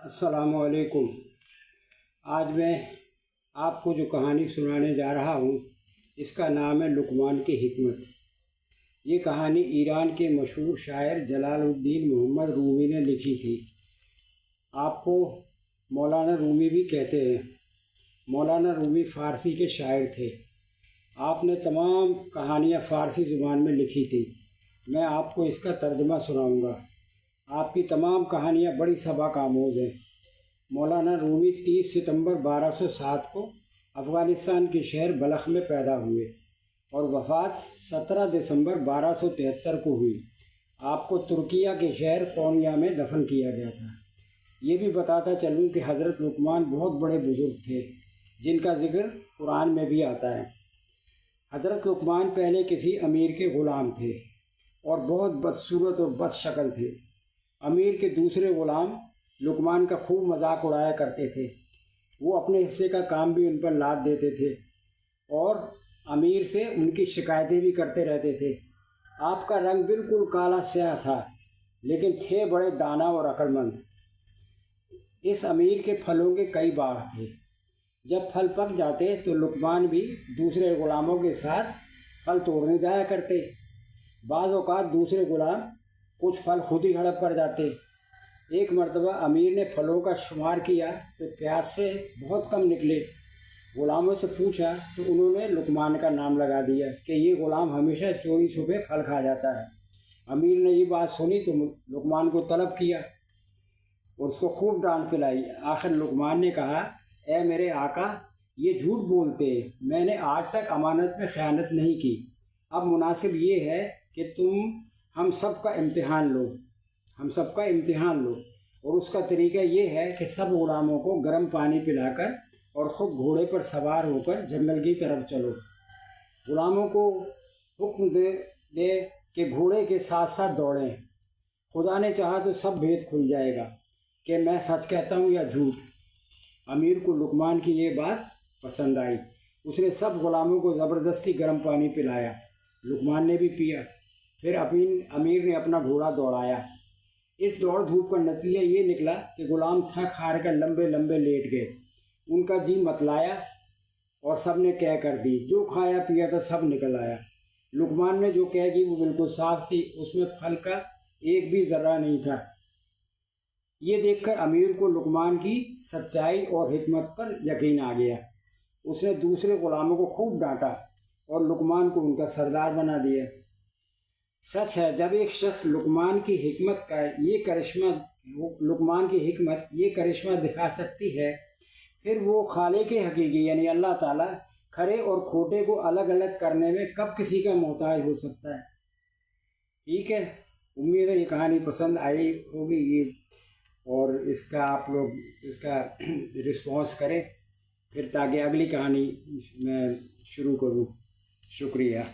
अस्सलामुअलैकुम। आज मैं आपको जो कहानी सुनाने जा रहा हूँ इसका नाम है लुकमान की हिकमत। ये कहानी ईरान के मशहूर शायर जलालुद्दीन मोहम्मद रूमी ने लिखी थी। आपको मौलाना रूमी भी कहते हैं। मौलाना रूमी फ़ारसी के शायर थे। आपने तमाम कहानियाँ फ़ारसी ज़ुबान में लिखी थी। मैं आपको इसका तर्जुमा सुनाऊंगा। आपकी तमाम कहानियाँ बड़ी सबक आमोज़ हैं। मौलाना रूमी 30 सितंबर 1207 को अफ़गानिस्तान के शहर बलख में पैदा हुए और वफ़ात 17 दिसंबर 1273 को हुई। आपको तुर्किया के शहर कोनिया में दफन किया गया था। ये भी बताता चलूँ कि हज़रत लुकमान बहुत बड़े बुज़ुर्ग थे जिनका ज़िक्र कुरान में भी आता है। हज़रत लुकमान पहले किसी अमीर के ग़ुलाम थे और बहुत बदसूरत और बदशक्ल थे। अमीर के दूसरे ग़ुलाम लुकमान का खूब मजाक उड़ाया करते थे। वो अपने हिस्से का काम भी उन पर लाद देते थे और अमीर से उनकी शिकायतें भी करते रहते थे। आपका रंग बिल्कुल काला स्याह था, लेकिन थे बड़े दाना और अक्लमंद। इस अमीर के फलों के कई बाग थे। जब फल पक जाते तो लुकमान भी दूसरे ग़ुलामों के साथ फल तोड़ने जाया करते। बाज़ औक़ात दूसरे ग़ुलाम कुछ फल खुद ही हड़प कर जाते। एक मर्तबा अमीर ने फलों का शुमार किया तो प्यास से बहुत कम निकले। ग़ुलामों से पूछा तो उन्होंने लुकमान का नाम लगा दिया कि ये ग़ुलाम हमेशा चोरी छुपे फल खा जाता है। अमीर ने ये बात सुनी तो लुकमान को तलब किया और उसको खूब डांट पिलाई। आखिर लुकमान ने कहा, ए मेरे आका, ये झूठ बोलते हैं। मैंने आज तक अमानत में ख़यानत नहीं की। अब मुनासिब ये है कि तुम हम सब का इम्तिहान लो और उसका तरीका ये है कि सब ग़ुलामों को गर्म पानी पिलाकर और ख़ुद घोड़े पर सवार होकर जंगल की तरफ चलो। ग़ुलामों को हुक्म दे कि घोड़े के साथ साथ दौड़ें। खुदा ने चाहा तो सब भेद खुल जाएगा कि मैं सच कहता हूँ या झूठ। अमीर को लुकमान की ये बात पसंद आई। उसने सब ग़ुलामों को ज़बरदस्ती गर्म पानी पिलाया। लुकमान ने भी पिया। फिर अमीर ने अपना घोड़ा दौड़ाया। इस दौड़ धूप का नतीजा ये निकला कि ग़ुलाम थक हार कर लंबे लंबे लेट गए। उनका जी मतलाया और सब ने कह कर दी। जो खाया पिया था सब निकल आया। लुकमान ने जो कह की वो बिल्कुल साफ थी, उसमें फल का एक भी ज़र्रा नहीं था। ये देखकर अमीर को लुकमान की सच्चाई और हिकमत पर यकीन आ गया। उसने दूसरे ग़ुलामों को खूब डांटा और लुकमान को उनका सरदार बना दिया। सच है, जब एक शख्स लुकमान की हिकमत ये करिश्मा दिखा सकती है, फिर वो खालिक हकीकी यानी अल्लाह ताला खरे और खोटे को अलग अलग करने में कब किसी का मोहताज हो सकता है। ठीक है, उम्मीद है ये कहानी पसंद आई होगी ये, और इसका आप लोग इसका रिस्पॉन्स करें फिर, ताकि अगली कहानी मैं शुरू करूँ। शुक्रिया।